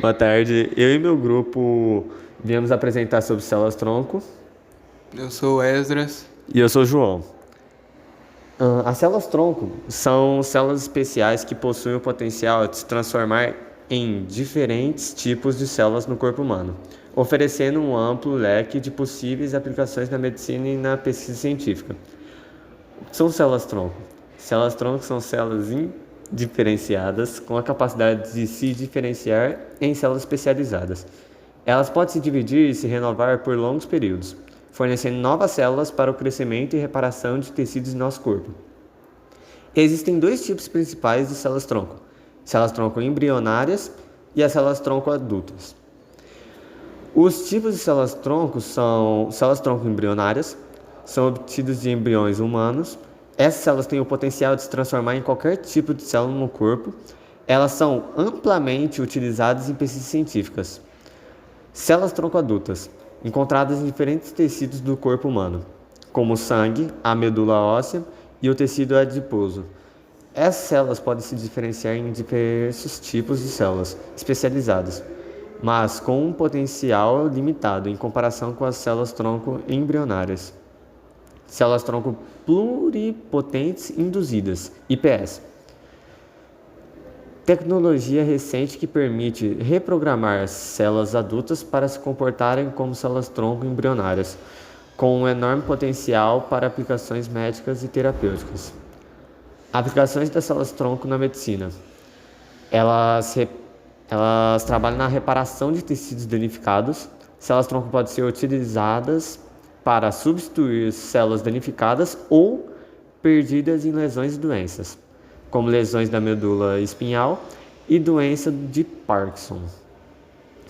Boa tarde. Eu e meu grupo viemos apresentar sobre células-tronco Eu sou o Esdras. e eu sou o João. As células-tronco são células especiais que possuem o potencial de se transformar em diferentes tipos de células no corpo humano, oferecendo um amplo leque de possíveis aplicações na medicina e na pesquisa científica. O que são células-tronco? Células-tronco são células indiferenciadas com a capacidade de se diferenciar em células especializadas. Elas podem se dividir e se renovar por longos períodos, fornecendo novas células para o crescimento e reparação de tecidos do nosso corpo. Existem dois tipos principais de células-tronco: células-tronco embrionárias e as células-tronco adultas. Os tipos de células-tronco são células-tronco embrionárias, são obtidas de embriões humanos. Essas células têm o potencial de se transformar em qualquer tipo de célula no corpo. Elas são amplamente utilizadas em pesquisas científicas. Células-tronco adultas, encontradas em diferentes tecidos do corpo humano, como o sangue, a medula óssea e o tecido adiposo. Essas células podem se diferenciar em diversos tipos de células especializadas, mas com um potencial limitado em comparação com as células-tronco embrionárias. Células-tronco pluripotentes induzidas, IPS. Tecnologia recente que permite reprogramar células adultas para se comportarem como células-tronco embrionárias, com um enorme potencial para aplicações médicas e terapêuticas. Aplicações das células-tronco na medicina. Elas trabalham na reparação de tecidos danificados. Células-tronco podem ser utilizadas para substituir células danificadas ou perdidas em lesões e doenças, como lesões da medula espinhal e doença de Parkinson.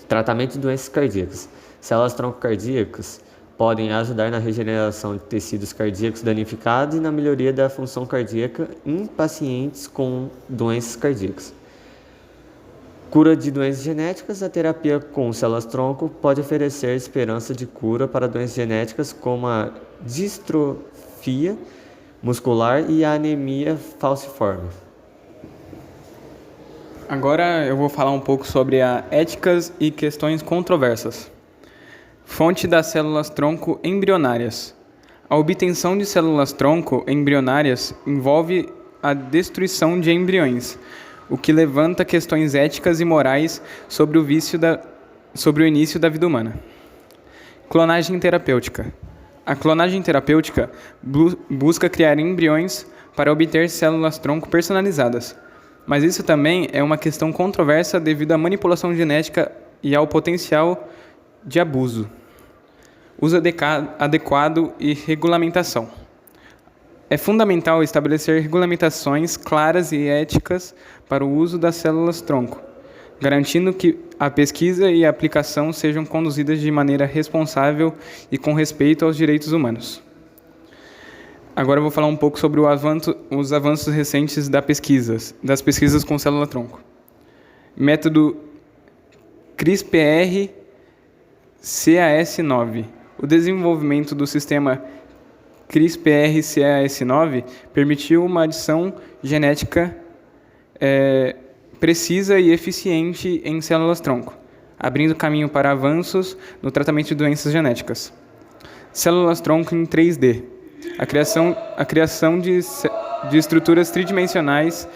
Tratamento de doenças cardíacas. Células-tronco cardíacas podem ajudar na regeneração de tecidos cardíacos danificados e na melhoria da função cardíaca em pacientes com doenças cardíacas. Cura de doenças genéticas. A terapia com células-tronco pode oferecer esperança de cura para doenças genéticas como a distrofia muscular e a anemia falciforme. Agora eu vou falar um pouco sobre a éticas e questões controversas. Fonte das células-tronco embrionárias. A obtenção de células-tronco embrionárias envolve a destruição de embriões, o que levanta questões éticas e morais sobre o início da vida humana. Clonagem terapêutica. A clonagem terapêutica busca criar embriões para obter células-tronco personalizadas, mas isso também é uma questão controversa devido à manipulação genética e ao potencial de abuso. Uso adequado e regulamentação. É fundamental estabelecer regulamentações claras e éticas para o uso das células-tronco, garantindo que a pesquisa e a aplicação sejam conduzidas de maneira responsável e com respeito aos direitos humanos. Agora eu vou falar um pouco sobre os avanços recentes das pesquisas com célula-tronco. Método CRISPR-Cas9. O desenvolvimento do sistema CRISPR-Cas9 permitiu uma adição genética precisa e eficiente em células-tronco, abrindo caminho para avanços no tratamento de doenças genéticas. Células-tronco em 3D. A criação de estruturas tridimensionais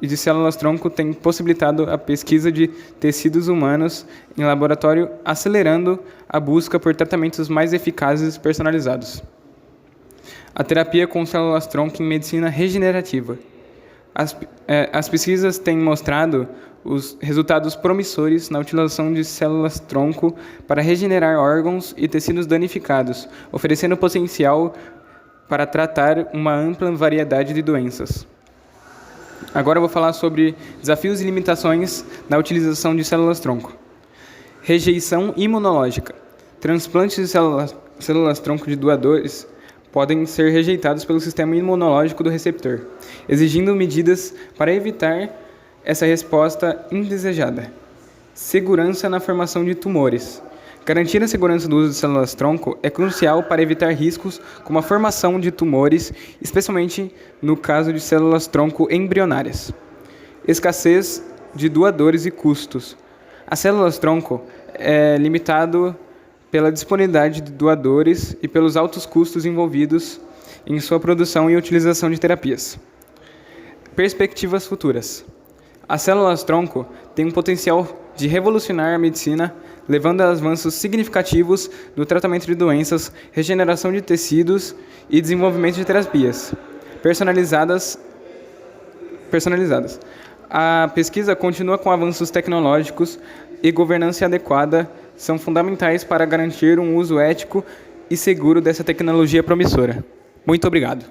e de células-tronco tem possibilitado a pesquisa de tecidos humanos em laboratório, acelerando a busca por tratamentos mais eficazes e personalizados. A terapia com células-tronco em medicina regenerativa. As pesquisas têm mostrado os resultados promissores na utilização de células-tronco para regenerar órgãos e tecidos danificados, oferecendo potencial para tratar uma ampla variedade de doenças. Agora eu vou falar sobre desafios e limitações na utilização de células-tronco. Rejeição imunológica. Transplantes de células-tronco de doadores podem ser rejeitados pelo sistema imunológico do receptor, exigindo medidas para evitar essa resposta indesejada. Segurança na formação de tumores. Garantir a segurança do uso de células-tronco é crucial para evitar riscos como a formação de tumores, especialmente no caso de células-tronco embrionárias. Escassez de doadores e custos. As células-tronco é limitado pela disponibilidade de doadores e pelos altos custos envolvidos em sua produção e utilização de terapias. Perspectivas futuras. As células-tronco têm um potencial de revolucionar a medicina, levando a avanços significativos no tratamento de doenças, regeneração de tecidos e desenvolvimento de terapias personalizadas. A pesquisa continua com avanços tecnológicos e governança adequada são fundamentais para garantir um uso ético e seguro dessa tecnologia promissora. Muito obrigado.